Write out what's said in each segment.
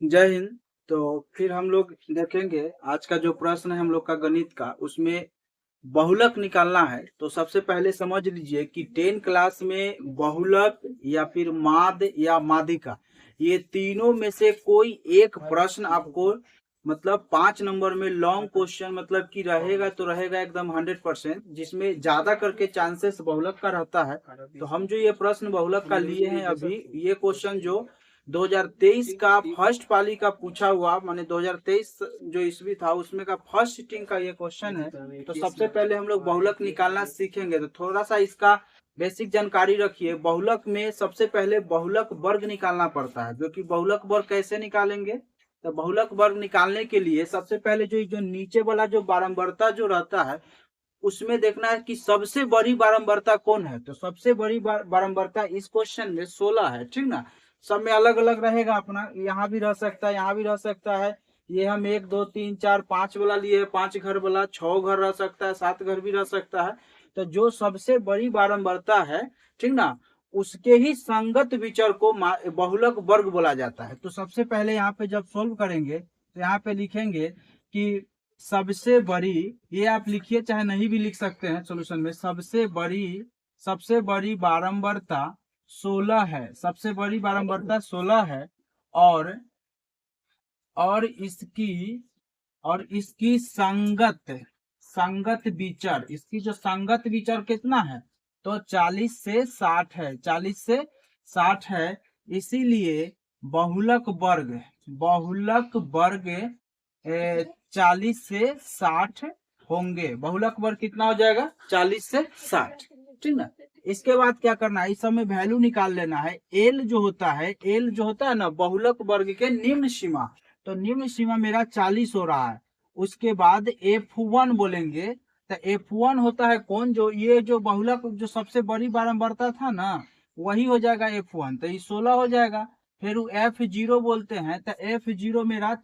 जय हिंद। तो फिर हम लोग देखेंगे आज का जो प्रश्न है हम लोग का गणित का, उसमें बहुलक निकालना है। तो सबसे पहले समझ लीजिए कि 10 क्लास में बहुलक या फिर माद या माध्यिका, ये तीनों में से कोई एक प्रश्न आपको मतलब 5 नंबर में लॉन्ग क्वेश्चन मतलब कि रहेगा तो रहेगा एकदम 100%, जिसमें ज्यादा करके चांसेस बहुलक का रहता है। तो हम जो ये प्रश्न बहुलक का लिए हैं अभी, ये क्वेश्चन जो 2023 का फर्स्ट पाली का पूछा हुआ, माने 2023 जो ईस्वी था उसमें का फर्स्ट सिटिंग का ये क्वेश्चन है। तो सबसे पहले हम लोग बहुलक निकालना सीखेंगे। तो थोड़ा सा इसका बेसिक जानकारी रखिए। बहुलक में सबसे पहले बहुलक वर्ग निकालना पड़ता है, जो कि बहुलक वर्ग कैसे निकालेंगे। तो बहुलक वर्ग निकालने के लिए सबसे पहले जो नीचे वाला जो बारंबारता जो रहता है, उसमें देखना है कि सबसे बड़ी बारंबारता कौन है। तो सबसे बड़ी बारंबारता इस क्वेश्चन में 16 है, ठीक ना। सब में अलग अलग रहेगा अपना, यहाँ भी रह सकता है, यहाँ भी रह सकता है। ये हम 1 2 3 4 5 वाला लिए, 5 घर वाला, 6 घर रह सकता है, 7 घर भी रह सकता है। तो जो सबसे बड़ी बारंबारता है, ठीक ना, उसके ही संगत विचर को बहुलक वर्ग बोला जाता है। तो सबसे पहले यहाँ पे जब सोल्व करेंगे तो यहाँ पे लिखेंगे कि सबसे बड़ी, ये आप लिखिए चाहे नहीं भी लिख सकते हैं सॉल्यूशन में, सबसे बड़ी बारंबारता 16 है। सबसे बड़ी बारंबारता 16 है। और और इसकी और इसकी संगत विचर, इसकी जो संगत विचर कितना है, तो 40 से 60 है, 40 से 60 है। इसीलिए बहुलक वर्ग 40 से 60 होंगे। बहुलक वर्ग कितना हो जाएगा, 40 से 60, ठीक ना। इसके बाद क्या करना है, इस समय वैल्यू निकाल लेना है। एल जो होता है ना बहुलक वर्ग के निम्न सीमा, तो निम्न सीमा मेरा 40 हो रहा है। उसके बाद F1 बोलेंगे। तो F1 होता है कौन, जो ये जो बहुलक जो सबसे बड़ी बारंबारता था ना, वही हो जाएगा F1। तो ये 16 हो जाएगा। फिर F0 बोलते हैं। तो F0 मेरा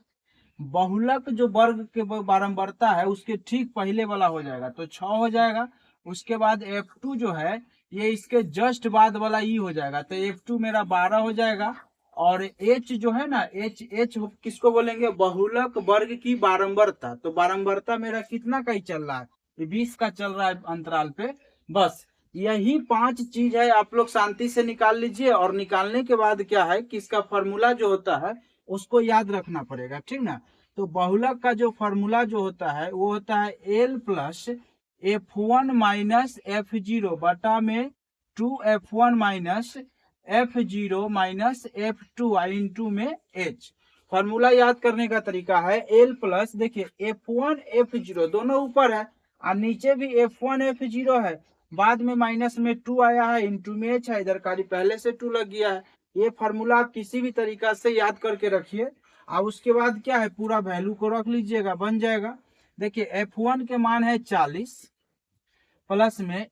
बहुलक जो वर्ग के बारंबारता है उसके ठीक पहले वाला हो जाएगा, तो 6 हो जाएगा। उसके बाद F2 जो है ये इसके जस्ट बाद वाला ई हो जाएगा, तो F2 मेरा 12 हो जाएगा। और H जो है ना, H किसको बोलेंगे, बहुलक वर्ग की बारंबारता। तो बारंबारता मेरा कितना का ही चल रहा है, 20 का चल रहा है अंतराल पे। बस यही 5 चीज है, आप लोग शांति से निकाल लीजिए। और निकालने के बाद क्या है कि इसका फॉर्मूला जो होता है उसको याद रखना पड़ेगा, ठीक ना। तो बहुलक का जो फॉर्मूला जो होता है वो होता है L plus F1 minus F0 बटा में 2F1 minus F0 minus F2 into में H। फॉर्मूला याद करने का तरीका है L प्लस, देखिए F1 F0 दोनों ऊपर है और नीचे भी F1 F0 है, बाद में माइनस में 2 आया है, इंटू में H है, इधर खाली पहले से 2 लग गया है। ये फार्मूला आप किसी भी तरीका से याद करके रखिए। और उसके बाद क्या है, पूरा वैल्यू को रख लीजिएगा, बन जाएगा। देखिए F1 के मान है 40 प्लस में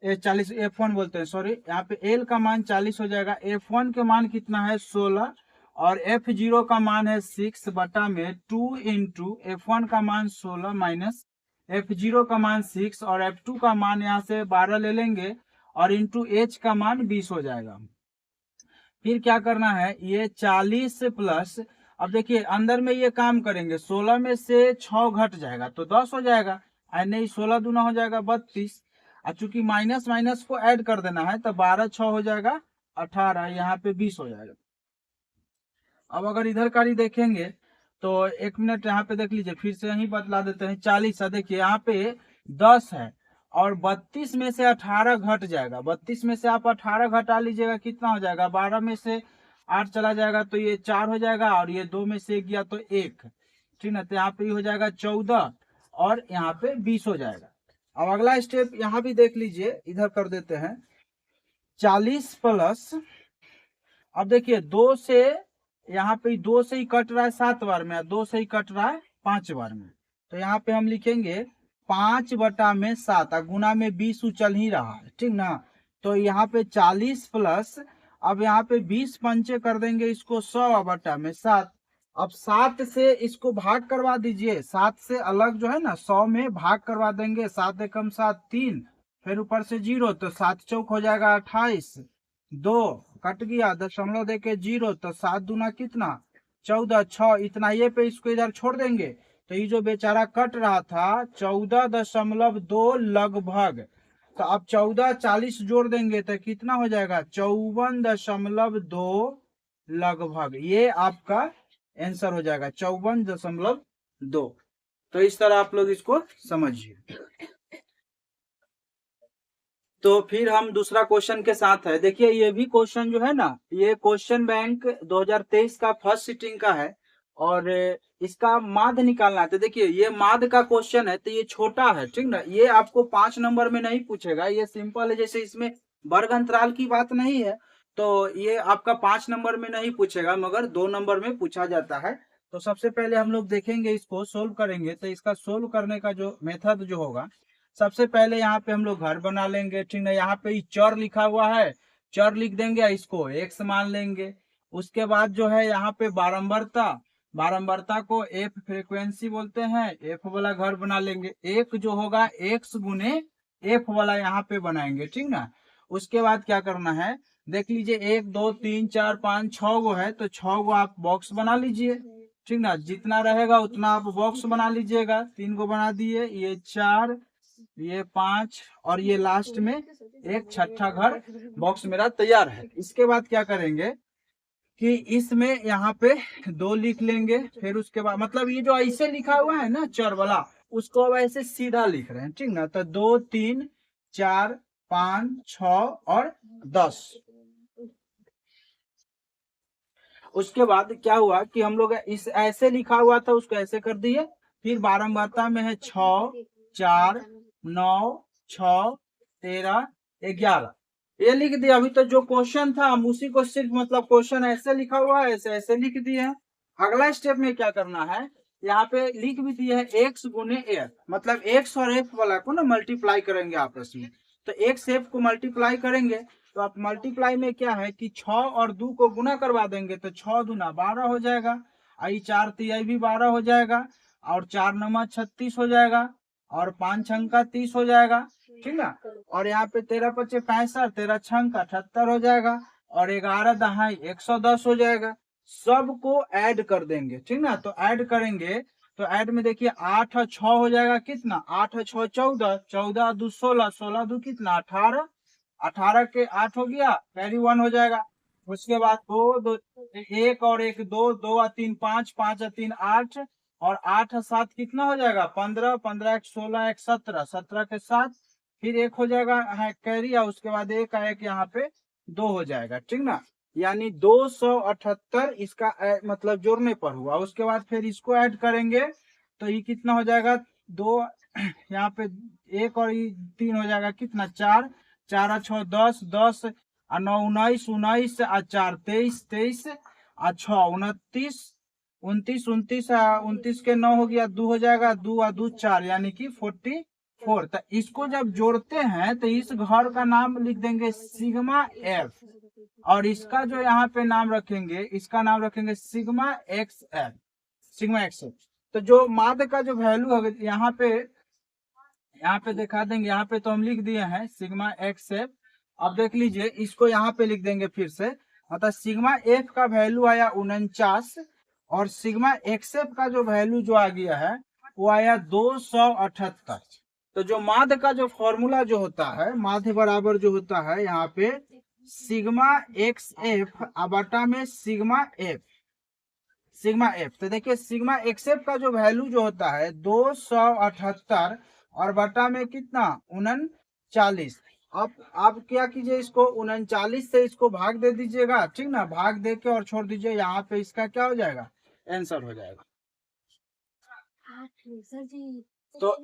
40, F1 बोलते हैं सॉरी, यहाँ पे L का मान 40 हो जाएगा। F1 के मान कितना है 16 और F0 का मान है 6 बटा में 2 इंटू F1 का मान 16 माइनस F0 का मान 6 और F2 का मान यहाँ से 12 ले लेंगे और इंटू H का मान 20 हो जाएगा। फिर क्या करना है, ये 40 प्लस, अब देखिए अंदर में ये काम करेंगे, 16 में से 6 घट जाएगा तो 10 हो जाएगा, नहीं 16 दूना हो जाएगा 32। और चूंकि माइनस माइनस को ऐड कर देना है तो 12 6 हो जाएगा 18, यहाँ पे 20 हो जाएगा। अब अगर इधर का ही देखेंगे तो 1 मिनट यहाँ पे देख लीजिए, फिर से यही बतला देते हैं। 40 है, देखिए यहाँ पे 10 है और 32 में से 18 घट जाएगा। 32 में से आप 18 घटा लीजिएगा, कितना हो जाएगा, 12 में से 8 चला जाएगा तो ये 4 हो जाएगा और ये 2 में से 1 गया तो 1, ठीक ना। तो यहाँ पे हो जाएगा 14 और यहाँ पे 20 हो जाएगा। अब अगला स्टेप यहाँ भी देख लीजिए, इधर कर देते हैं 40 प्लस, अब देखिए 2 से यहाँ पे 2 से ही कट रहा है 7 बार में, 2 से ही कट रहा है 5 बार में। तो यहाँ पे हम लिखेंगे 5 बटा में 7, गुना में 20 चल ही रहा है, ठीक ना। तो यहाँ पे 40 प्लस, अब यहाँ पे 20 पंचे कर देंगे इसको 100 बटा में 7। अब 7 से इसको भाग करवा दीजिए, 7 से अलग जो है ना 100 में भाग करवा देंगे, 7 एकम 7 3, फिर ऊपर से 0, तो 7 चौक हो जाएगा 28, 2 कट गया, दशमलव देके 0, तो 7 दूना कितना 14 6 इतना ये पे इसको इधर छोड़ देंगे तो ये जो बेचारा कट रहा था 14.2 लगभग, तो अब 14 40 जोड़ देंगे तो कितना हो जाएगा 54.2 लगभग। ये आपका आंसर हो जाएगा 54.2। तो इस तरह आप लोग इसको समझिए। तो फिर हम दूसरा क्वेश्चन के साथ है। देखिए ये भी क्वेश्चन जो है ना, ये क्वेश्चन बैंक 2023 का फर्स्ट सिटिंग का है और इसका माध्य निकालना है। तो देखिए ये माध्य का क्वेश्चन है तो ये छोटा है, ठीक ना, ये आपको 5 नंबर में नहीं पूछेगा, ये सिंपल है, जैसे इसमें वर्ग अंतराल की बात नहीं है तो ये आपका 5 नंबर में नहीं पूछेगा मगर 2 नंबर में पूछा जाता है। तो सबसे पहले हम लोग देखेंगे, इसको सोल्व करेंगे। तो इसका सोल्व करने का जो मेथड जो होगा, सबसे पहले यहाँ पे हम लोग घर बना लेंगे, ठीक है। यहाँ पे चर लिखा हुआ है, चर लिख देंगे, इसको एक्स मान लेंगे। उसके बाद जो है यहाँ पे बारंबारता, बारंबारता को एफ फ्रीक्वेंसी बोलते हैं, एफ वाला घर बना लेंगे। एक जो होगा एक्स गुने एफ वाला यहाँ पे बनाएंगे, ठीक ना। उसके बाद क्या करना है, देख लीजिए 1 2 3 4 5 6 गो है तो 6 गो आप बॉक्स बना लीजिए, ठीक ना। जितना रहेगा उतना आप बॉक्स बना लीजिएगा। 3 गो बना दिए, ये 4, ये 5 और ये लास्ट में एक छठा घर बॉक्स मेरा तैयार है। इसके बाद क्या करेंगे कि इसमें यहाँ पे 2 लिख लेंगे। फिर उसके बाद मतलब ये जो ऐसे लिखा हुआ है ना चर वाला, उसको अब ऐसे सीधा लिख रहे हैं, ठीक ना। तो 2 3 4 5 6 और 10। उसके बाद क्या हुआ कि हम लोग इस ऐसे लिखा हुआ था उसको ऐसे कर दिए। फिर बारंबारता में है 6 4 9 6 13 11, ये लिख दिया। अभी तो जो क्वेश्चन था हम उसी को सिर्फ मतलब क्वेश्चन ऐसे लिखा हुआ है ऐसे ऐसे लिख दिए हैं। अगला स्टेप में क्या करना है, यहाँ पे लिख भी दिए है एक्स गुने एफ, मतलब एक्स और एफ वाला को ना मल्टीप्लाई करेंगे आपस में। तो एक्स एफ को मल्टीप्लाई करेंगे तो आप मल्टीप्लाई में क्या है कि 6 और 2 को गुना करवा देंगे तो 6 दूना 12 हो जाएगा, आई 4 तिहाई भी 12 हो जाएगा, और 4 नमा 36 हो जाएगा, और 5 छंका 30 हो जाएगा, ठीक ना। और यहाँ पे 13 पचे 65, 13 छंका 78 हो जाएगा, और 11 दहाई 110 हो जाएगा। सबको ऐड कर देंगे, ठीक ना। तो ऐड करेंगे तो ऐड में देखिए 8 और 6 हो जाएगा कितना, 8 और 6 14, 14 2 16, 16 2 कितना 18, 18 के 8 हो गया, कैरी 1 हो जाएगा। उसके बाद 2 2 1 और 1 2, 2 और 3 5, 5 और 3 8, और 8 और 7 कितना हो जाएगा 15, 15 1 16 1 17, 17 के 7 फिर 1 हो जाएगा है कैरी, और उसके बाद 1 का 1 यहाँ पे 2 हो जाएगा, ठीक ना। यानी 278 इसका मतलब जोड़ने पर हुआ। उसके बाद फिर इसको ऐड करेंगे तो ये कितना हो जाएगा 2, यहाँ पे 1 और 3 हो जाएगा कितना 4, 4 और 6 10, 10 और 9 19, 19 और 4 23, 23 और 6 29, 29 29 29 के 9 हो गया 2 हो जाएगा, 2 और 2 4 यानी कि 44। तो इसको जब जोड़ते हैं तो इस घर का नाम लिख देंगे सिग्मा एफ, और इसका जो यहाँ पे नाम रखेंगे इसका नाम रखेंगे sigma x F, sigma x F. तो जो माध्य का जो वैल्यू होगा यहाँ पे दिखा देंगे, यहाँ पे तो हम लिख दिए हैं सिग्मा एक्स एफ। अब देख लीजिए इसको यहाँ पे लिख देंगे फिर से, मतलब सिग्मा एफ का वैल्यू आया 49 और सिग्मा एक्स एफ का जो वैल्यू जो आ गया है वो आया 278। तो जो माध्य का जो फॉर्मूला जो होता है, माध्य बराबर जो होता है यहाँ पे सिग्मा एक्स एफ बटा में सिग्मा एफ, सिग्मा एफ। तो देखिए सिग्मा एक्स एफ का जो वैल्यू जो होता है 278 और बटा में कितना 39। आप क्या कीजिए इसको 39 से इसको भाग दे दीजिएगा, ठीक ना, भाग दे के और छोड़ दीजिए, यहाँ पे इसका क्या हो जाएगा आंसर हो जाएगा। तो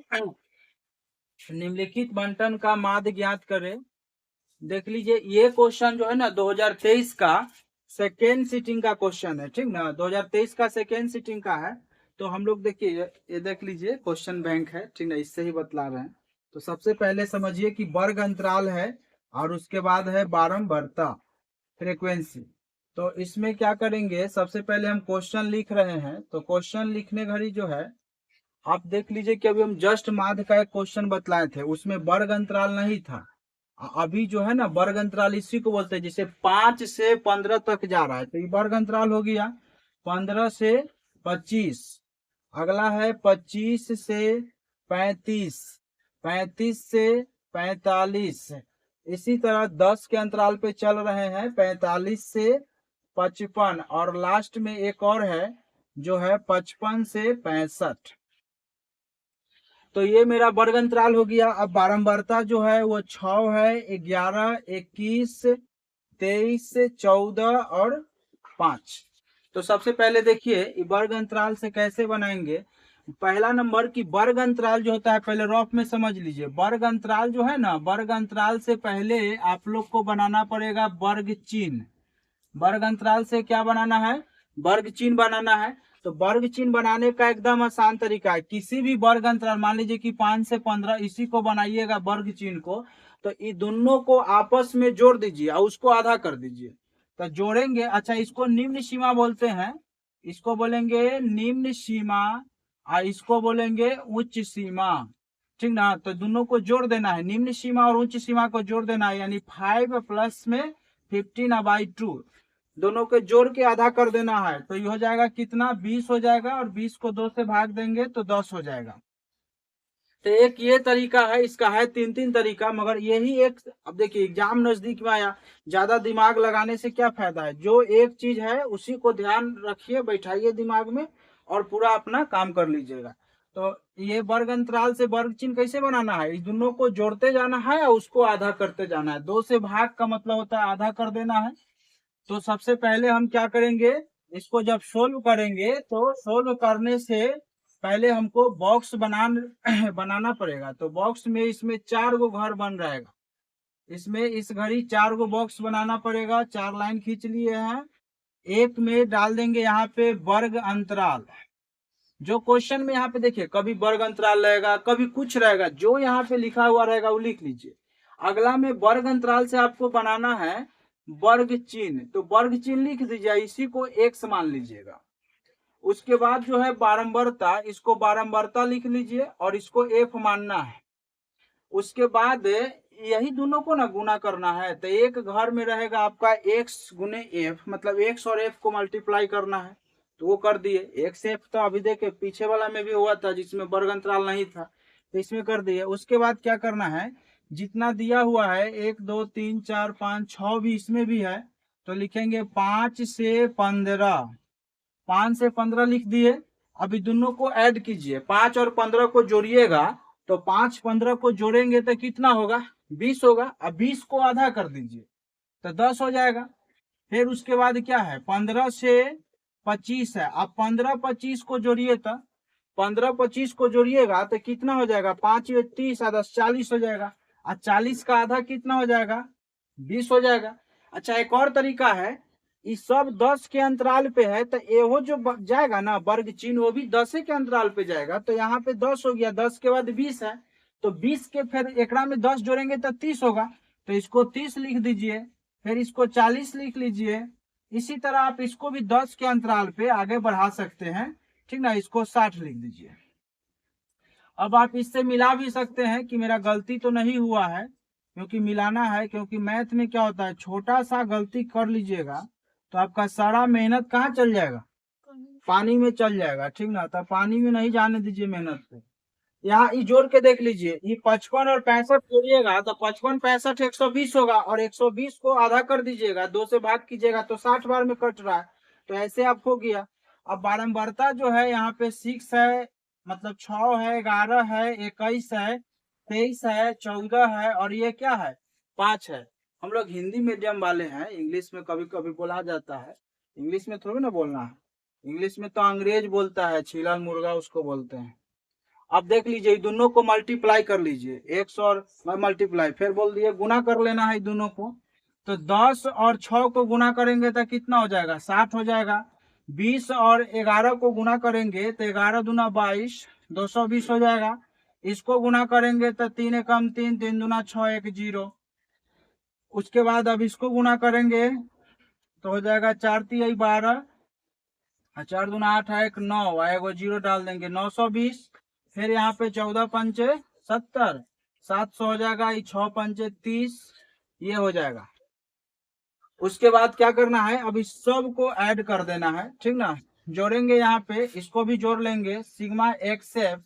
निम्नलिखित बंटन का माध्य ज्ञात करें। देख लीजिए ये क्वेश्चन जो है ना 2023 का सेकेंड सिटिंग का क्वेश्चन है, ठीक ना, 2023 का सेकेंड सिटिंग का है। तो हम लोग देखिए ये देख लीजिए क्वेश्चन बैंक है, ठीक ना, इससे ही बतला रहे हैं। तो सबसे पहले समझिए कि वर्ग अंतराल है और उसके बाद है बारंबारता फ्रीक्वेंसी। तो इसमें क्या करेंगे, सबसे पहले हम क्वेश्चन लिख रहे हैं। तो क्वेश्चन लिखने घड़ी जो है आप देख लीजिए कि अभी हम जस्ट माध्य का एक क्वेश्चन बतलाए थे, उसमें वर्ग अंतराल नहीं था। अभी जो है ना वर्ग अंतराल इसी को बोलते हैं, जैसे 5 से 15 तक जा रहा है तो ये वर्ग अंतराल हो गया। 15 से 25, अगला है 25 से 35, 35 से 45, इसी तरह 10 के अंतराल पे चल रहे हैं, 45 से 55, और लास्ट में एक और है जो है 55 से 65। तो ये मेरा वर्ग अंतराल हो गया। अब बारंबारता जो है वो 6 है, 11, 21, 23, 14 और 5। तो सबसे पहले देखिए वर्ग अंतराल से कैसे बनाएंगे। पहला नंबर की वर्ग अंतराल जो होता है, पहले रफ में समझ लीजिए। वर्ग अंतराल जो है ना, वर्ग अंतराल से पहले आप लोग को बनाना पड़ेगा वर्ग चिन्ह। वर्ग अंतराल से क्या बनाना है, वर्ग चिन्ह बनाना है। तो वर्ग चिन्ह बनाने का एकदम आसान तरीका है, किसी भी वर्ग अंतराल, मान लीजिए कि 5 से 15, इसी को बनाइएगा वर्ग चिन्ह को, तो ये दोनों को आपस में जोड़ दीजिए और उसको आधा कर दीजिए। तो जोड़ेंगे, अच्छा इसको निम्न सीमा बोलते हैं, इसको बोलेंगे निम्न सीमा और इसको बोलेंगे उच्च सीमा, ठीक ना। तो दोनों को जोड़ देना है, निम्न सीमा और उच्च सीमा को जोड़ देना है, यानी 5 प्लस में 15/2, दोनों के जोड़ के आधा कर देना है। तो ये हो जाएगा कितना, 20 हो जाएगा, और 20 को 2 से भाग देंगे तो 10 हो जाएगा। तो एक ये तरीका है, इसका है 3 तरीका, मगर यही एक, अब देखिए एग्जाम नजदीक में आया, ज्यादा दिमाग लगाने से क्या फायदा है। जो एक चीज है उसी को ध्यान रखिए, बैठाइए दिमाग में और पूरा अपना काम कर लीजिएगा। तो ये वर्ग अंतराल से वर्ग चिन्ह कैसे बनाना है, इस दोनों को जोड़ते जाना है और उसको आधा करते जाना है। 2 से भाग का मतलब होता है आधा कर देना है। तो सबसे पहले हम क्या करेंगे, इसको जब सोल्व करेंगे तो सोल्व करने से पहले हमको बॉक्स बनाना पड़ेगा। तो बॉक्स में इसमें 4 गो घर बन रहेगा, इसमें इस घड़ी 4 गो बॉक्स बनाना पड़ेगा। 4 लाइन खींच लिए हैं, एक में डाल देंगे यहाँ पे वर्ग अंतराल। जो क्वेश्चन में यहाँ पे देखिए कभी वर्ग अंतराल रहेगा, कभी कुछ रहेगा, जो यहाँ पे लिखा हुआ रहेगा वो लिख लीजिए। अगला में वर्ग अंतराल से आपको बनाना है वर्ग चिन्ह, तो वर्ग चिन्ह लिख दीजिए, इसी को x मान लीजिएगा। उसके बाद जो है बारंबारता, इसको बारंबारता लिख लीजिए और इसको f मानना है। उसके बाद यही दोनों को ना गुना करना है, तो एक घर में रहेगा आपका x गुने f, मतलब x और f को मल्टीप्लाई करना है। तो वो कर दिए, x f तो अभी देखे पीछे वाला में भी हुआ था जिसमें वर्ग अंतराल नहीं था, तो इसमें कर दिए। उसके बाद क्या करना है, जितना दिया हुआ है 1 2 3 4 5 6 भी इसमें भी है, तो लिखेंगे 5 से 15, 5 से 15 लिख दिए। अभी दोनों को ऐड कीजिए, 5 और 15 को जोड़िएगा, तो 5 15 को जोड़ेंगे तो कितना होगा, 20 होगा। अब 20 को आधा कर दीजिए तो 10 हो जाएगा। फिर उसके बाद क्या है, 15 से 25 है, अब 15 25 को जोड़िए, तो 15 25 को जोड़िएगा तो कितना हो जाएगा, 5 30 और 10 40 हो जाएगा। और 40 का आधा कितना हो जाएगा, 20 हो जाएगा। अच्छा एक और तरीका है, ये सब 10 के अंतराल पे है, तो एहो जो जाएगा ना वर्ग चिन्ह, वो भी 10 के अंतराल पे जाएगा। तो यहाँ पे 10 हो गया, 10 के बाद 20 है, तो 20 के फिर एकड़ा में 10 जोड़ेंगे तो 30 होगा, तो इसको 30 लिख दीजिए। फिर इसको 40 लिख लीजिए। इसी तरह आप इसको भी 10 के अंतराल पे आगे बढ़ा सकते हैं, ठीक ना। इसको 60 लिख दीजिए। अब आप इससे मिला भी सकते हैं कि मेरा गलती तो नहीं हुआ है, क्योंकि मिलाना है, क्योंकि मैथ में क्या होता है, छोटा सा गलती कर लीजिएगा तो आपका सारा मेहनत कहाँ चल जाएगा, पानी में चल जाएगा, ठीक ना। तो पानी में नहीं जाने दीजिए मेहनत को। यहाँ ये जोड़ के देख लीजिए, ये 55 और 65 जोड़िएगा तो 55 65 120 होगा, और 120 को आधा कर दीजिएगा, 2 से भाग कीजिएगा तो 60 बार में कट रहा है। तो ऐसे आप हो गया। अब बारंबारता जो है यहाँ पे 6 है, मतलब 6 है, 11 है, 21 है, 23 है, 14 है, और ये क्या है, 5 है। हम लोग हिंदी मीडियम वाले हैं, इंग्लिश में कभी कभी बोला जाता है, इंग्लिश में थोड़ी ना बोलना है, इंग्लिश में तो अंग्रेज बोलता है, छीला मुर्गा उसको बोलते हैं। अब देख लीजिए दोनों को मल्टीप्लाई कर लीजिए, 100 और मल्टीप्लाई, फिर बोल दिए गुना कर लेना है दोनों को। तो 10 और 6 को गुना करेंगे तो कितना हो जाएगा, 60 हो जाएगा। 20 और 11 को गुना करेंगे तो 11 दूना 22, 220 हो जाएगा। इसको गुना करेंगे तो 3 एकम 3, 3 दूना 6, 1 0। उसके बाद अब इसको गुना करेंगे तो हो जाएगा 4 3 12, 4 दूना 8 1 9, एगो 0 डाल देंगे, 920। फिर यहाँ पे 14 पंचे 70, 700 हो जाएगा, 6 पंचे 30, ये हो जाएगा। उसके बाद क्या करना है, अब इस सब को ऐड कर देना है, ठीक ना। जोड़ेंगे यहाँ पे, इसको भी जोड़ लेंगे, सिग्मा एक्स एफ,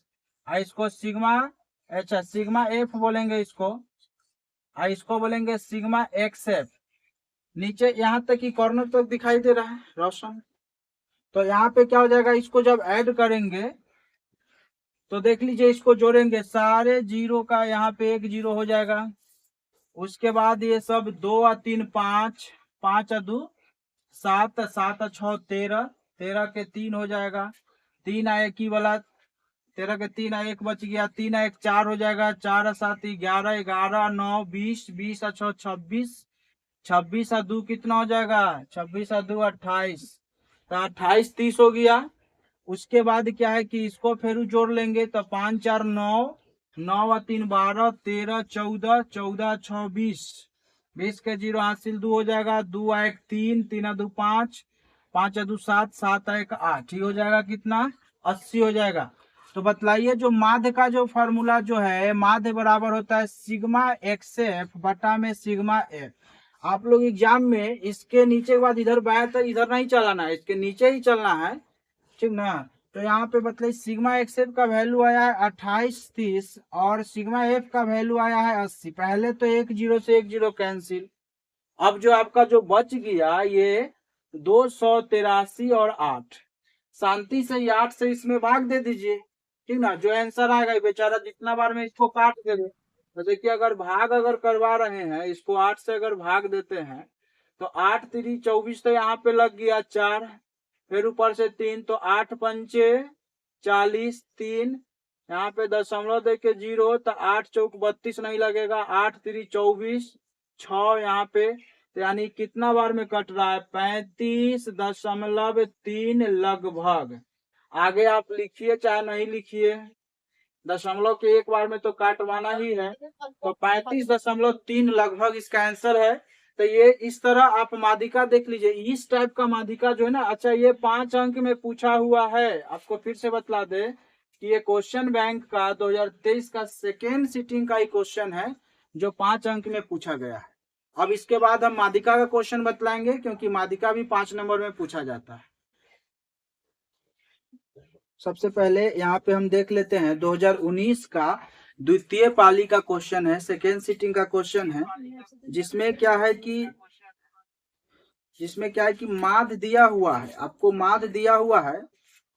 और इसको सिग्मा, अच्छा सिग्मा एफ बोलेंगे इसको, और इसको बोलेंगे सिग्मा एक्स एफ। नीचे यहाँ तक की कॉर्नर तक दिखाई दे रहा है रोशन। तो यहाँ पे क्या हो जाएगा, इसको जब ऐड करेंगे तो देख लीजिए, इसको जोड़ेंगे, सारे जीरो का यहाँ पे एक जीरो हो जाएगा। उसके बाद ये सब 2 और 3 5, 5 और 2 7, 7 और 6 13, 13 के 3 हो जाएगा, 3 और 1 ही वाला, 13 के 3 और 1 बच गया, 3 और 1 4 हो जाएगा, 4 और 7 11, 11 9 20, 20 और 6 26, 26 और 2 कितना हो जाएगा, 26 और 2 28, तो 28 30 हो गया। उसके बाद क्या है कि इसको फिर जोड़ लेंगे, तो 5 4 9, 9 और 3 12, 13 14, 14 6 20, 20 के जीरो हासिल 2 हो जाएगा, 2 और 1 3, 3 और 2 5, 5 और 2 7, 7 और 1 8, ही हो जाएगा कितना, 80 हो जाएगा। तो बतलाइए, जो माध्य का जो फॉर्मूला जो है, माध्य बराबर होता है सिग्मा एक्स एफ बटा में सिग्मा एफ। आप लोग एग्जाम में इसके नीचे के बाद इधर बाया तो इधर नहीं चलाना है, इसके नीचे ही चलना है, ठीक ना। तो यहाँ पे मतलब सिग्मा एक्स एफ का वैल्यू आया है 28 30, और सिग्मा एफ का वैल्यू आया है 80। पहले तो एक जीरो से एक जीरो कैंसिल। अब जो आपका जो बच गया ये 283 और 8, शांति से ये 8 से इसमें भाग दे दीजिए, ठीक ना। जो आंसर आएगा, बेचारा जितना बार में इसको काट दे दे, तो देखिए अगर भाग अगर करवा रहे हैं इसको 8 से अगर भाग देते हैं, तो 8 3 24, तो यहाँ पे लग गया 4, फिर ऊपर से 3, तो 8 पंचे 40, 3 यहाँ पे दशमलव दे के जीरो, तो 8 चौक 32 नहीं लगेगा, 8 3 24, 6 यहाँ पे, तो यानी कितना बार में कट रहा है, 35.3 लगभग। आगे आप लिखिए चाहे नहीं लिखिए, दशमलव के एक बार में तो काटवाना ही है, तो 35.3 लगभग इसका आंसर है। तो ये इस तरह आप माध्यिका देख लीजिए, इस टाइप का माध्यिका जो है ना। अच्छा, ये 5 अंक में पूछा हुआ है, आपको फिर से बतला दे कि ये क्वेश्चन बैंक का 2023 का सेकेंड सिटिंग का ही क्वेश्चन है, जो 5 अंक में पूछा गया है। अब इसके बाद हम माध्यिका का क्वेश्चन बतलाएंगे, क्योंकि माध्यिका भी 5 नंबर में पूछा जाता है। सबसे पहले यहाँ पे हम देख लेते हैं 2019 का द्वितीय पाली का क्वेश्चन है, सेकेंड सिटिंग का क्वेश्चन है, जिसमें क्या है कि माध्य दिया हुआ है, आपको माध्य दिया हुआ है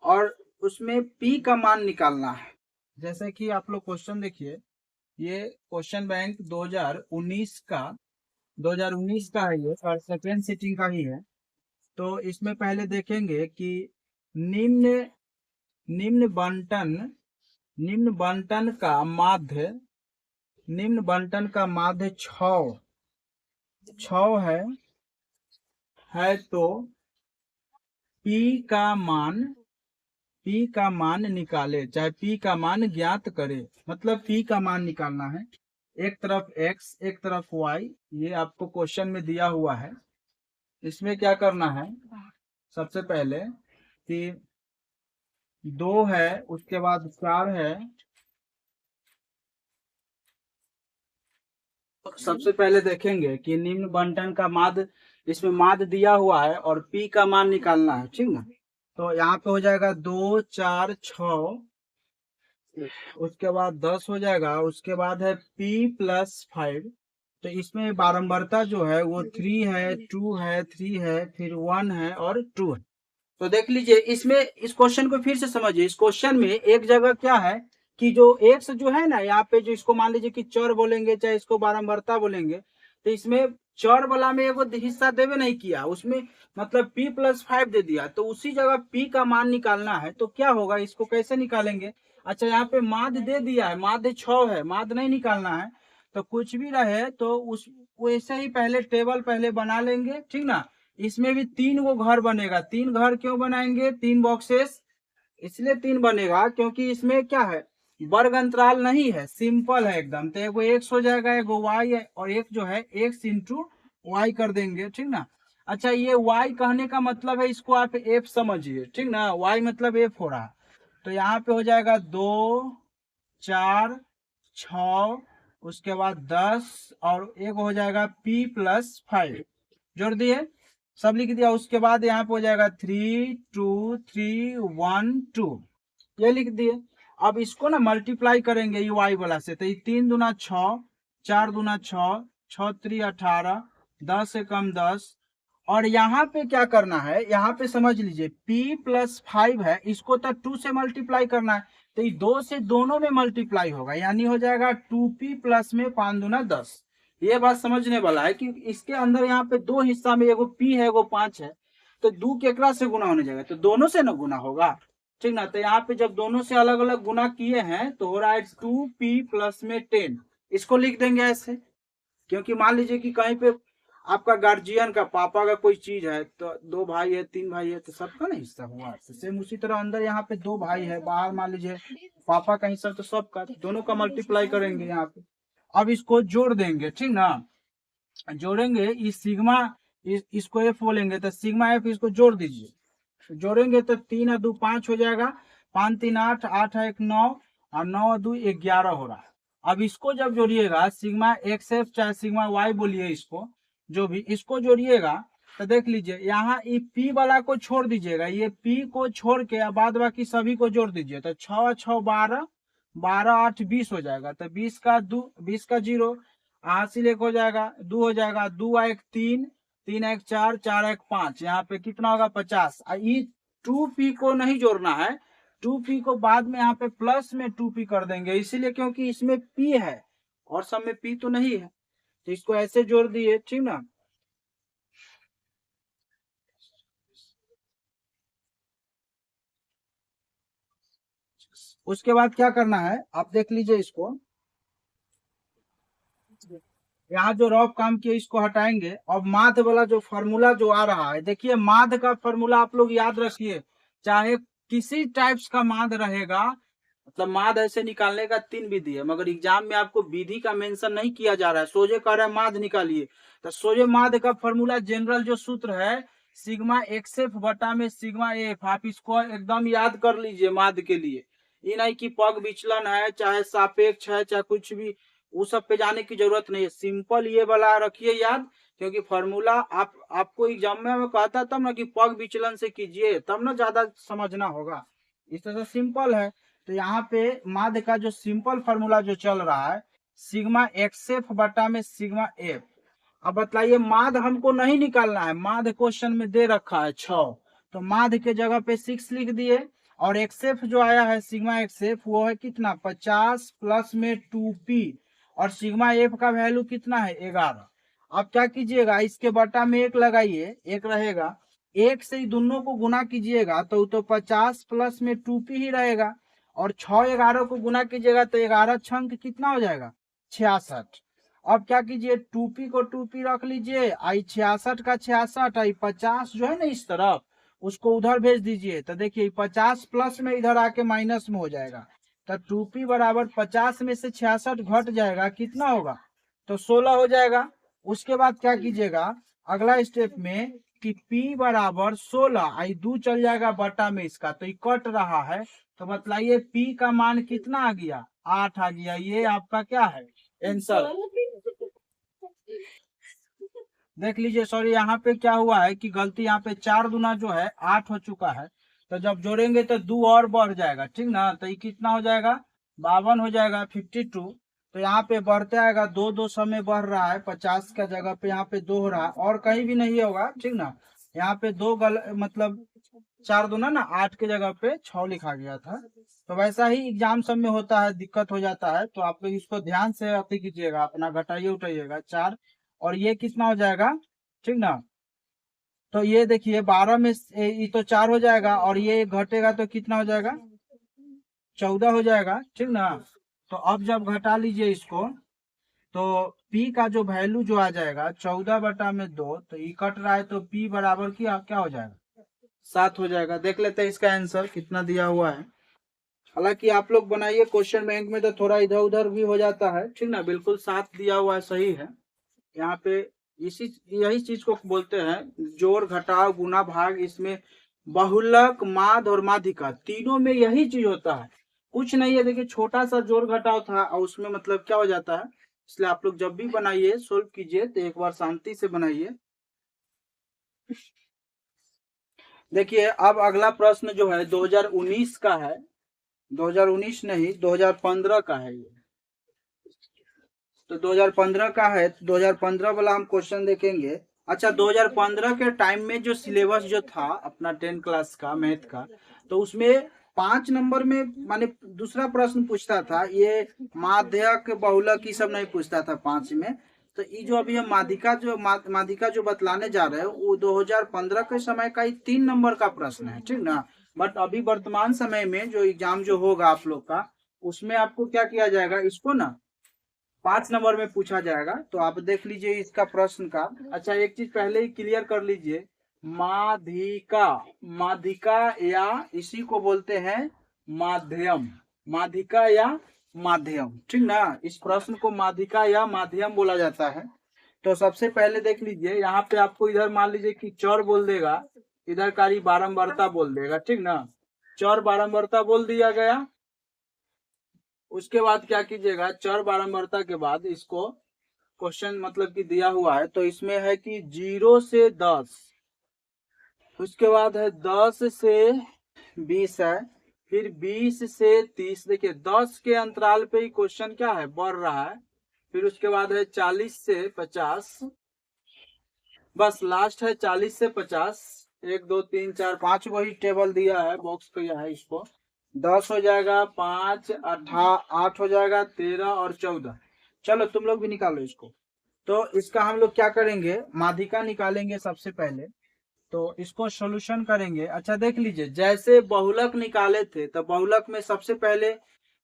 और उसमें पी का मान निकालना है। जैसे कि आप लोग क्वेश्चन देखिए, ये क्वेश्चन बैंक 2019 का है ये, और सेकेंड सिटिंग का ही है। तो इसमें पहले देखेंगे कि निम्न बंटन का माध्य 6 है, तो P का मान निकाले, चाहे P का मान ज्ञात करे, मतलब P का मान निकालना है। एक तरफ x एक तरफ y, ये आपको क्वेश्चन में दिया हुआ है। इसमें क्या करना है, सबसे पहले कि 2 है, उसके बाद 4 है। सबसे पहले देखेंगे कि निम्न बंटन का माध्य, इसमें माध्य दिया हुआ है और P का मान निकालना है, ठीक ना। तो यहाँ पे हो जाएगा 2 4 6, उसके बाद 10 हो जाएगा। उसके बाद है P + 5, तो इसमें बारंबारता जो है वो 3 है, 2 है, 3 है, फिर 1 है और 2 है। तो देख लीजिए, इसमें इस क्वेश्चन को फिर से समझिए। इस क्वेश्चन में एक जगह क्या है कि जो x जो है ना, यहाँ पे जो इसको मान लीजिए कि चर बोलेंगे, चाहे इसको बारंबारता बोलेंगे, तो इसमें चर वाला में एगो हिस्सा देवे नहीं किया, उसमें मतलब P + 5 दे दिया, तो उसी जगह P का मान निकालना है। तो क्या होगा, इसको कैसे निकालेंगे। अच्छा, यहाँ पे माध्य दे दिया है, माध्य 6 है, माध्य नहीं निकालना है। तो कुछ भी रहे तो उस वैसे ही पहले टेबल पहले बना लेंगे, ठीक ना। इसमें भी 3 गो घर बनेगा। 3 घर क्यों बनाएंगे, 3 बॉक्सेस इसलिए 3 बनेगा क्योंकि इसमें क्या है, वर्ग अंतराल नहीं है, सिंपल है एकदम। तो एगो x हो जाएगा, एगो y है, और एक जो है x × y कर देंगे, ठीक ना। अच्छा, ये y कहने का मतलब है, इसको आप f समझिए, ठीक ना। y मतलब f हो रहा। तो यहाँ पे हो जाएगा 2 4 6, उसके बाद 10, और एक हो जाएगा P + 5, जोड़ दिए। सब लिख दिया। उसके बाद यहाँ पे हो जाएगा 3 2 3 1 2, ये लिख दिए। अब इसको ना मल्टीप्लाई करेंगे ये y वाला से, तो ये 3 दूना 6, 4 दूना 6, 6 3 18, 10 से कम 10। और यहाँ पे क्या करना है, यहाँ पे समझ लीजिए p प्लस 5 है, इसको तो 2 से मल्टीप्लाई करना है, तो ये 2 से दोनों में मल्टीप्लाई होगा, यानी हो जाएगा 2p प्लस में 5 दूना 10। ये बात समझने वाला है कि इसके अंदर यहाँ पे दो हिस्सा में एगो p है एगो 5 है, तो 2 केकरा से गुना होने जाएगा, तो दोनों से ना गुना होगा, ठीक ना। तो यहाँ पे जब दोनों से अलग अलग गुना किए हैं तो हो रहा है 2p प्लस में 10, इसको लिख देंगे ऐसे। क्योंकि मान लीजिए कि कहीं पे आपका गार्जियन का पापा का कोई चीज है, तो 2 भाई है 3 भाई है, तो सबका ना हिस्सा हुआ, तो सेम उसी तरह अंदर यहाँ पे 2 भाई है, बाहर मान लीजिए पापा का हिस्सा, तो सबका, दोनों का मल्टीप्लाई करेंगे यहाँ पे। अब इसको जोड़ देंगे, ठीक ना। जोड़ेंगे इस सिग्मा, इसको एफ बोलेंगे, तो सिग्मा एफ इसको जोड़ दीजिए। जोड़ेंगे तो 3 और 2 5 हो जाएगा, 5 3 8, 8 1 9, और 9 और 2 11 हो रहा है। अब इसको जब जोड़िएगा सिग्मा एक्स एफ चाहे सिग्मा वाई बोलिए, इसको जो भी इसको जोड़िएगा, तो देख लीजिए यहाँ ये पी वाला को छोड़ दीजिएगा, ये पी को छोड़ के बाद बाकी सभी को जोड़ दीजिए, तो 6 6 12, 12 8 20 हो जाएगा, तो 20 का 2, 20 का 0, हासिल 1 हो जाएगा, 2 हो जाएगा, 2 1 3, 3 1 4, 4 1 5, यहाँ पे कितना होगा 50। ये 2p को नहीं जोड़ना है, 2p को बाद में यहाँ पे प्लस में 2p कर देंगे, इसीलिए क्योंकि इसमें p है और सब में p तो नहीं है, तो इसको ऐसे जोड़ दिए, ठीक ना। उसके बाद क्या करना है आप देख लीजिए, इसको यहाँ जो रफ काम किए इसको हटाएंगे। अब माध वाला जो फॉर्मूला जो आ रहा है, देखिए माध का फॉर्मूला आप लोग याद रखिए, चाहे किसी टाइप्स का माध रहेगा, मतलब माध ऐसे निकालने का 3 विधि है, मगर एग्जाम में आपको विधि का मेंशन नहीं किया जा रहा है, सोझे कह रहा है माध निकालिए। तो सोझे माध का फॉर्मूला जनरल जो सूत्र है सिग्मा एक्स एफ बटा में सिग्मा एफ, आप इसको एकदम याद कर लीजिए माध के लिए। ये नहीं कि पग विचलन है चाहे सापेक्ष है चाहे कुछ भी, वो सब पे जाने की जरूरत नहीं है, सिंपल ये वाला रखिए याद। क्योंकि फॉर्मूला आपको एग्जाम में कहता तब ना कि पग विचलन से कीजिए, तब ना ज्यादा समझना होगा, इस तरह से सिंपल है। तो यहाँ पे माध का जो सिंपल फॉर्मूला जो चल रहा है सिग्मा एक्स एफ बटा में सिग्मा एफ। अब बताइए माध हमको नहीं निकालना है, माध क्वेश्चन में दे रखा है 6, तो माध के जगह पे 6 लिख दिए, और एक्सएफ जो आया है सिग्मा एक्सएफ वो है कितना 50 प्लस में 2p, और सिग्मा एफ का वैल्यू कितना है 11। अब क्या कीजिएगा इसके बटा में 1 लगाइए, 1 रहेगा, 1 से ही दोनों को गुना कीजिएगा तो 50 प्लस में 2p ही रहेगा, और 6 11 को गुना कीजिएगा तो 11 छंक कितना हो जाएगा 66। अब क्या कीजिए 2p को 2p रख लीजिए, आई 66 का 66, आई 50 जो है ना इस तरफ उसको उधर भेज दीजिए, तो देखिए 50 प्लस में इधर आके माइनस में हो जाएगा, तो 2p बराबर 50 में से 66 घट जाएगा, कितना होगा तो 16 हो जाएगा। उसके बाद क्या कीजिएगा अगला स्टेप में कि p बराबर 16, आई 2 चल जाएगा बटा में इसका, तो ये कट रहा है, तो बतलाइए p का मान कितना आ गया 8 आ गया, ये आपका क्या है आंसर। देख लीजिए सॉरी यहाँ पे क्या हुआ है कि गलती, यहाँ पे 4 दूना जो है 8 हो चुका है, तो जब जोड़ेंगे तो 2 और बढ़ जाएगा, ठीक ना, तो ये कितना हो जाएगा 52 हो जाएगा 52। तो यहाँ पे बढ़ते आएगा 2 2 समय बढ़ रहा है, 50 का जगह पे यहाँ पे 2 हो रहा है, और कहीं भी नहीं होगा, ठीक ना। यहाँ पे 2 मतलब 4 दूना ना 8 के जगह पे 6 लिखा गया था, तो वैसा ही एग्जाम सब में होता है, दिक्कत हो जाता है, तो आप लोग इसको ध्यान से अति कीजिएगा, अपना घटाइए उठाइएगा 4, और ये कितना हो जाएगा, ठीक ना। तो ये देखिए 12 में ये तो 4 हो जाएगा, और ये घटेगा तो कितना हो जाएगा 14 हो जाएगा, ठीक ना। तो अब जब घटा लीजिए इसको, तो p का जो वैल्यू जो आ जाएगा 14 बटा में 2, तो ये कट रहा है, तो p बराबर क्या हो जाएगा 7 हो जाएगा। देख लेते हैं इसका आंसर कितना दिया हुआ है। हालांकि आप लोग बनाइए क्वेश्चन बैंक में तो थोड़ा इधर उधर भी हो जाता है, ठीक ना, बिल्कुल 7 दिया हुआ है, सही है। यहाँ पे यही चीज को बोलते हैं जोड़ घटाव गुना भाग, इसमें बहुलक माध और माध्यिका तीनों में यही चीज होता है, कुछ नहीं है। देखिए छोटा सा जोड़ घटाव था और उसमें मतलब क्या हो जाता है, इसलिए आप लोग जब भी बनाइए सोल्व कीजिए तो एक बार शांति से बनाइए। देखिए अब अगला प्रश्न जो है 2019 का है, 2019 नहीं 2015 का है ये। तो 2015 का है, तो 2015 वाला हम क्वेश्चन देखेंगे। अच्छा 2015 के टाइम में जो सिलेबस जो था अपना 10 क्लास का मैथ का, तो उसमें 5 नंबर में माने दूसरा प्रश्न पूछता था, ये माध्यक बहुलक ये सब नहीं पूछता था 5 में। तो ये जो अभी हम माध्यिका जो बतलाने जा रहे हैं वो 2015 के समय का ही 3 नंबर का प्रश्न है, ठीक ना। बट अभी वर्तमान समय में जो एग्जाम जो होगा आप लोग का, उसमें आपको क्या किया जाएगा, इसको ना 5 नंबर में पूछा जाएगा। तो आप देख लीजिए इसका प्रश्न का। अच्छा एक चीज पहले ही क्लियर कर लीजिए, माध्यिका, माध्यिका या इसी को बोलते हैं माध्यम, माध्यिका या माध्यम, ठीक ना। इस प्रश्न को माध्यिका या माध्यम बोला जाता है। तो सबसे पहले देख लीजिए यहाँ पे आपको इधर मान लीजिए कि चर बोल देगा, इधर कारी बारंबारता बोल देगा, ठीक ना। चर बारंबारता बोल दिया गया। उसके बाद क्या कीजिएगा, चर बारंबारता के बाद इसको क्वेश्चन मतलब कि दिया हुआ है, तो इसमें है कि 0 से 10, उसके बाद है 10 से 20 है, फिर 20 से 30। देखिए 10 के अंतराल पे ही क्वेश्चन क्या है, बढ़ रहा है। फिर उसके बाद है 40 से 50, बस लास्ट है 40 से 50। 1 2 3 4 5 वही टेबल दिया है, बॉक्स किया है इसको। 10 हो जाएगा, 5 8 हो जाएगा, 13 और 14। चलो तुम लोग भी निकालो इसको। तो इसका हम लोग क्या करेंगे, माध्यिका निकालेंगे सबसे पहले। तो इसको सॉल्यूशन करेंगे। अच्छा देख लीजिए, जैसे बहुलक निकाले थे तो बहुलक में सबसे पहले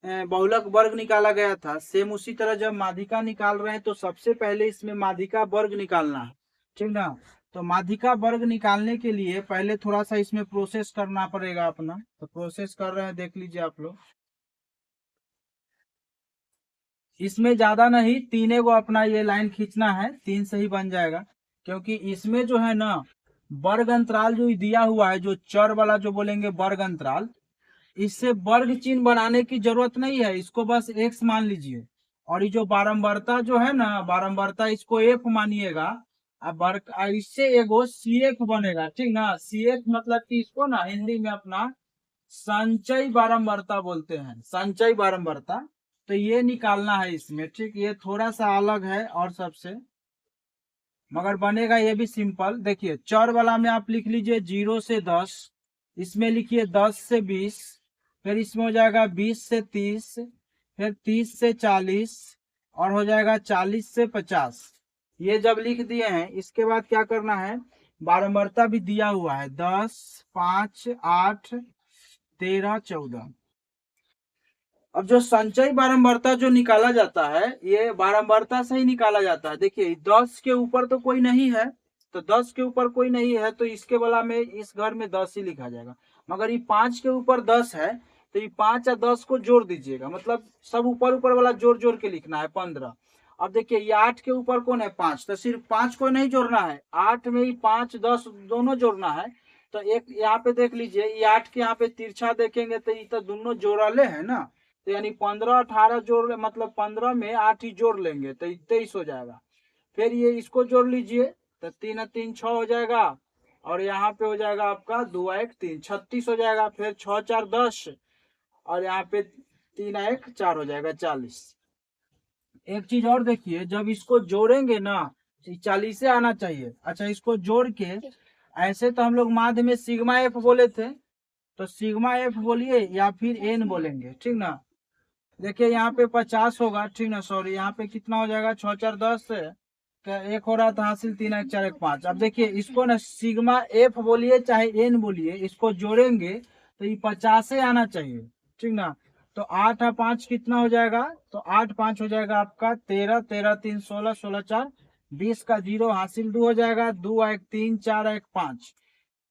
बहुलक वर्ग निकाला गया था, सेम उसी तरह जब माध्यिका निकाल रहे हैं तो सबसे पहले इसमें माध्यिका वर्ग निकालना है, ठीक ना। तो माध्यिका वर्ग निकालने के लिए पहले थोड़ा सा इसमें प्रोसेस करना पड़ेगा अपना। तो प्रोसेस कर रहे हैं, देख लीजिए आप लोग। इसमें ज्यादा नहीं, 3 को अपना ये लाइन खींचना है, 3 से ही बन जाएगा। क्योंकि इसमें जो है ना वर्ग अंतराल जो दिया हुआ है, जो चर वाला जो बोलेंगे वर्ग अंतराल, इससे वर्ग चिन्ह बनाने की जरूरत नहीं है, इसको बस x मान लीजिए। और ये जो बारंबारता जो है ना, बारंबारता इसको f मानिएगा। अब इससे एगो CF बनेगा, ठीक ना। CF मतलब कि इसको ना हिंदी में अपना संचयी बारंबारता बोलते हैं, संचयी बारंबारता। तो ये निकालना है इसमें, ठीक। ये थोड़ा सा अलग है और सबसे, मगर बनेगा ये भी सिंपल। देखिए चर वाला में आप लिख लीजिए 0 से 10, इसमें लिखिए 10 से 20, फिर इसमें हो जाएगा 20 से 30, फिर 30 से 40 और हो जाएगा 40 से 50। ये जब लिख दिए हैं, इसके बाद क्या करना है, बारंबारता भी दिया हुआ है 10 5 8 13 14। अब जो संचयी बारंबारता जो निकाला जाता है, ये बारंबारता से ही निकाला जाता है। देखिए 10 के ऊपर तो कोई नहीं है, तो 10 के ऊपर कोई नहीं है तो इसके वाला में इस घर में 10 ही लिखा जाएगा। मगर ये 5 के ऊपर 10 है, तो ये 5 और 10 को जोड़ दीजिएगा, मतलब सब ऊपर ऊपर वाला जोड़ जोड़ के लिखना है 15। अब देखिए ये 8 के ऊपर कौन है, 5, तो सिर्फ 5 को नहीं जोड़ना है, 8 में ही 5 10 दोनों जोड़ना है। तो एक यहाँ पे देख लीजिए, ये 8 के यहाँ पे तिरछा देखेंगे तो ये तो दोनों जोड़ाले है ना। तो यानी 15 18 जोड़ मतलब 15 में 8 ही जोड़ लेंगे तो 23 हो जाएगा। फिर ये इसको जोड़ लीजिए, तो 3 3 6 हो जाएगा, और यहाँ पे हो जाएगा आपका 2 1 3 36 हो जाएगा। फिर 6 4 10, और यहाँ पे 3 1 4 हो जाएगा 40। एक चीज और देखिए, जब इसको जोड़ेंगे ना 40 से आना चाहिए। अच्छा इसको जोड़ के ऐसे तो हम लोग माध्य में सिग्मा एफ बोले थे, तो सिग्मा एफ बोलिए या फिर एन बोलेंगे, ठीक ना। देखिए यहाँ पे 50 होगा, ठीक ना। सॉरी यहाँ पे कितना हो जाएगा, 6 4 10 का एक हो रहा था हासिल, 3 1 4 1 5। अब देखिए इसको ना सिग्मा एफ बोलिए चाहे एन बोलिए, इसको जोड़ेंगे तो ये 50 से आना चाहिए, ठीक ना। तो 8 और 5 कितना हो जाएगा, तो 8 5 हो जाएगा आपका 13, 13 3 16, 16 4 20 का 0 हासिल 2 हो जाएगा, 2 1 3 4 1 5।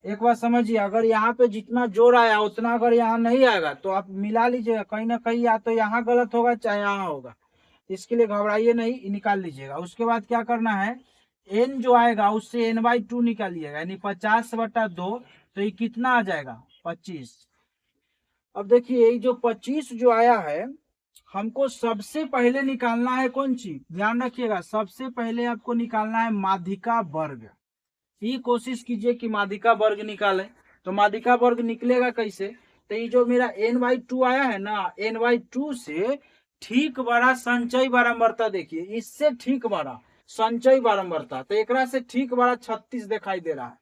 एक बात समझिए, अगर यहाँ पे जितना जोर आया उतना अगर यहाँ नहीं आएगा तो आप मिला लीजिएगा, कहीं ना कहीं या तो यहाँ गलत होगा चाहे यहाँ होगा। इसके लिए घबराइए नहीं, निकाल लीजिएगा। उसके बाद क्या करना है, एन जो आएगा उससे n/2 निकालिएगा, यानी 50/2। तो ये कितना आ जाएगा, 25। अब देखिए ये जो 25 जो आया है, हमको सबसे पहले निकालना है कौन चीज, ध्यान रखिएगा, सबसे पहले आपको निकालना है माध्यिका वर्ग। ये कोशिश कीजिए कि माध्यिका वर्ग निकाले। तो माध्यिका वर्ग निकलेगा कैसे? तो ये जो मेरा n/2 आया है ना, n/2 से ठीक बड़ा संचयी बारंबारता देखिए, इससे ठीक बड़ा संचयी बारंबारता, तो एकरा से ठीक बड़ा 36 दिखाई दे रहा है।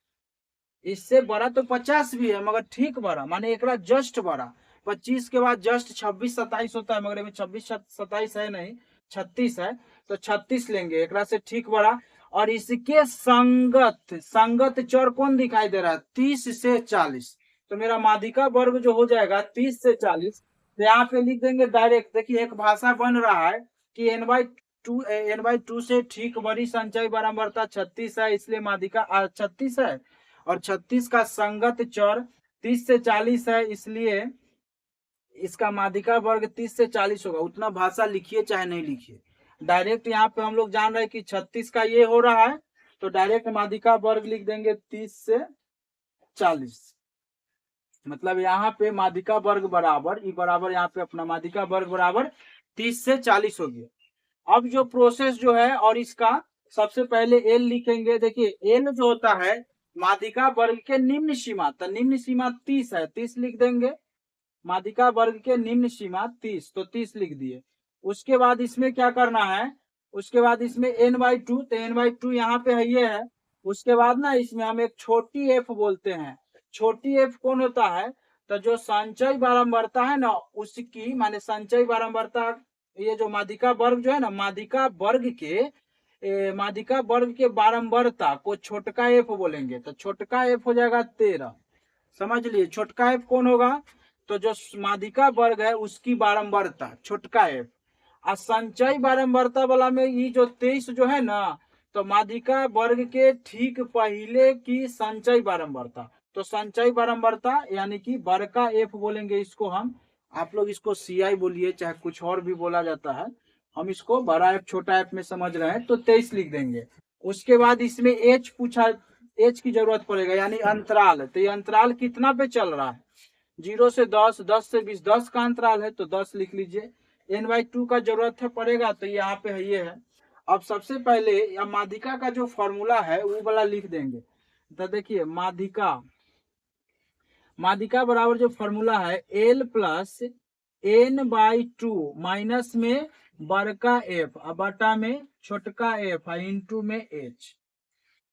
इससे बड़ा तो 50 भी है, मगर ठीक बड़ा माने एकरा जस्ट बड़ा। 25 के बाद जस्ट 26 27 होता है, मगर में 26 27 है नहीं, 36 है। तो 36 लेंगे, एकरा से ठीक बड़ा। और इसके संगत चर कौन दिखाई दे रहा है? 30 से 40। तो मेरा माध्यिका वर्ग जो हो जाएगा 30 से 40। तो यहाँ पे लिख देंगे डायरेक्ट। देखिए एक भाषा बन रहा है कि n/2 से ठीक बड़ी संचयी बारंबारता 36 है, इसलिए माध्यिका 36 है। और 36 का संगत चर 30 से 40 है, इसलिए इसका माध्यिका वर्ग 30 से 40 होगा। उतना भाषा लिखिए चाहे नहीं लिखिए, डायरेक्ट यहाँ पे हम लोग जान रहे हैं कि 36 का ये हो रहा है, तो डायरेक्ट माध्यिका वर्ग लिख देंगे 30 से 40। मतलब यहाँ पे माध्यिका वर्ग बराबर यहाँ पे अपना माध्यिका वर्ग बराबर 30 से 40 हो गया। अब जो प्रोसेस जो है, और इसका सबसे पहले एल लिखेंगे। देखिए एल जो होता है माध्यिका वर्ग के निम्न सीमा, तो निम्न सीमा 30 है, 30 लिख देंगे। माध्यिका वर्ग के निम्न सीमा 30, तो 30 लिख दिए। उसके बाद इसमें क्या करना है? उसके बाद इसमें n/2, तो n/2 यहाँ पे है, ये है। उसके बाद ना इसमें हम एक छोटी एफ बोलते हैं। छोटी एफ कौन होता है? तो जो संचयी बारंबारता है ना उसकी, माने संचयी बारंबारता, ये जो माध्यिका वर्ग जो है ना, माध्यिका वर्ग के बारंबारता को छोटका एफ बोलेंगे। तो छोटका एफ हो जाएगा 13। समझ लिए, छोटका एफ कौन होगा? तो जो माध्यिका वर्ग है उसकी बारंबारता छोटका एफ। और संचयी बारंबारता वाला में ये जो 23 जो है ना, तो माध्यिका वर्ग के ठीक पहले की संचयी बारंबारता। तो संचयी बारंबारता यानी कि बड़का एफ बोलेंगे इसको हम। आप लोग इसको CI बोलिए, चाहे कुछ और भी बोला जाता है, हम इसको बड़ा एफ छोटा एफ में समझ रहे हैं, तो 23 लिख देंगे। उसके बाद इसमें एच पूछा, एच की जरूरत पड़ेगा, यानी अंतराल। तो ये अंतराल कितना पे चल रहा है? 0 से 10, 10 से 20, 10 का अंतराल है, तो 10 लिख लीजिए। n/2 का जरूरत है पड़ेगा, तो यहाँ पे है, ये है। अब सबसे पहले या माध्यिका का जो फॉर्मूला है वो वाला लिख देंगे। तो देखिए माध्यिका बराबर जो फॉर्मूला है L प्लस n/2 माइनस में बड़का एफ, बटा में छोटका एफ, इंटू में एच।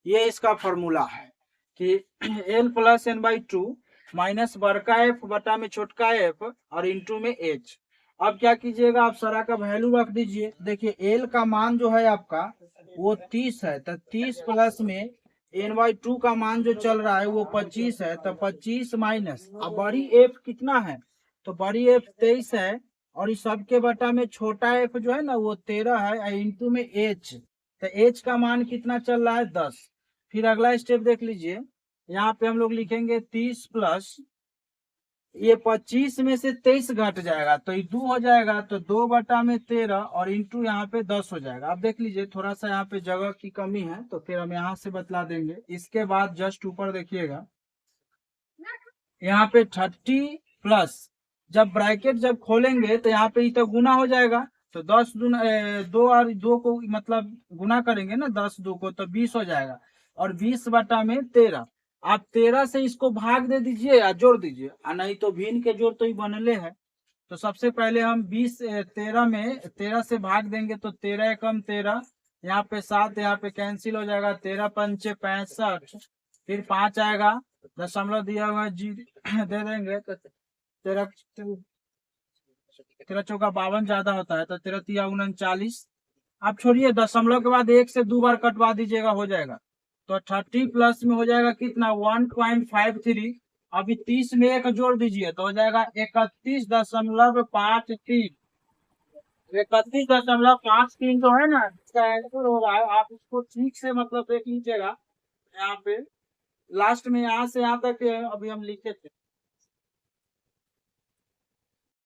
ये इसका फॉर्मूला है कि L प्लस n/2 माइनस बड़का एफ बटा में छोटका एफ और इंटू में एच। अब क्या कीजिएगा, आप सारा का वैल्यू रख दीजिए। देखिए एल का मान जो है आपका वो 30 है, तो 30 प्लस में n/2 का मान जो चल रहा है वो 25 है, तो 25 माइनस, अब बड़ी एफ कितना है? तो बड़ी एफ 23 है, और इस सबके बटा में छोटा एफ जो है ना वो 13 है, इंटू में एच। तो एच का मान कितना चल रहा है? 10। फिर अगला स्टेप देख लीजिए, यहाँ पे हम लोग लिखेंगे 30 प्लस ये 25 में से 23 घट जाएगा, तो ये 2 हो जाएगा, तो 2 बटा में 13 और इंटू यहाँ पे 10 हो जाएगा। अब देख लीजिए थोड़ा सा यहाँ पे जगह की कमी है, तो फिर हम यहाँ से बतला देंगे। इसके बाद जस्ट ऊपर देखिएगा, यहाँ पे 30 प्लस, जब ब्रैकेट जब खोलेंगे तो यहाँ पे तो गुना हो जाएगा, तो 10 2 और 2 को मतलब गुना करेंगे ना, 10 2 को, तो 20 हो जाएगा। और 20 बटा में 13, आप 13 से इसको भाग दे दीजिए या जोड़ दीजिए, नहीं तो भिन्न के जोड़ तो ही बनले है। तो सबसे पहले हम 13 में 13 से भाग देंगे, तो 13 एकम 13, यहाँ पे 7 यहाँ पे कैंसिल हो जाएगा, 13 पंचे 65, फिर 5 आएगा, दशमलव दिया हुआ है जी दे देंगे, तो 13 चौका 52 ज्यादा होता है, तो 13 तिया 39। आप छोड़िए, दशमलव के बाद 1 से 2 बार कटवा दीजिएगा, हो जाएगा। तो 30 प्लस में हो जाएगा कितना? 1.53। अभी 30 में 1 जोड़ दीजिए तो हो जाएगा 31.53। 31.53 जो है ना, इसका आंसर हो रहा है। आप इसको ठीक से मतलब देख लीजिएगा, यहाँ पे लास्ट में यहाँ से यहाँ तक अभी हम लिखे थे।